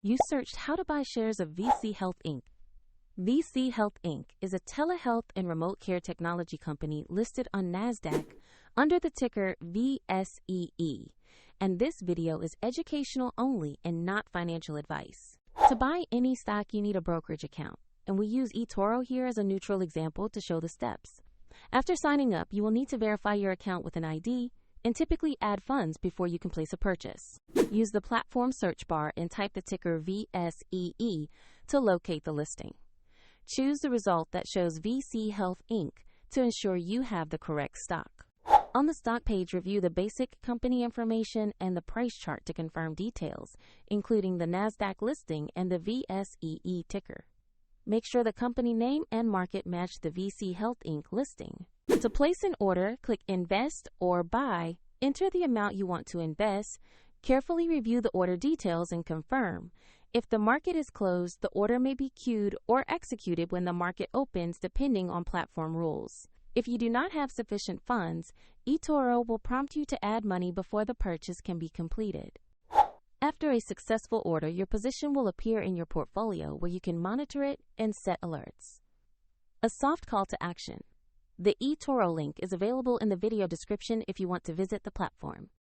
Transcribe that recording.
You searched how to buy shares of VSee Health Inc. VSee Health Inc. is a telehealth and remote care technology company listed on NASDAQ under the ticker VSEE, and this video is educational only and not financial advice. To buy any stock, you need a brokerage account, and we use eToro here as a neutral example to show the steps. After signing up, you will need to verify your account with an ID and typically add funds before you can place a purchase. Use the platform search bar and type the ticker VSEE to locate the listing. Choose the result that shows VSee Health Inc. to ensure you have the correct stock. On the stock page, review the basic company information and the price chart to confirm details, including the NASDAQ listing and the VSEE ticker. Make sure the company name and market match the VSee Health Inc. listing. To place an order, click Invest or Buy, enter the amount you want to invest, carefully review the order details and confirm. If the market is closed, the order may be queued or executed when the market opens depending on platform rules. If you do not have sufficient funds, eToro will prompt you to add money before the purchase can be completed. After a successful order, your position will appear in your portfolio where you can monitor it and set alerts. A soft call to action. The eToro link is available in the video description if you want to visit the platform.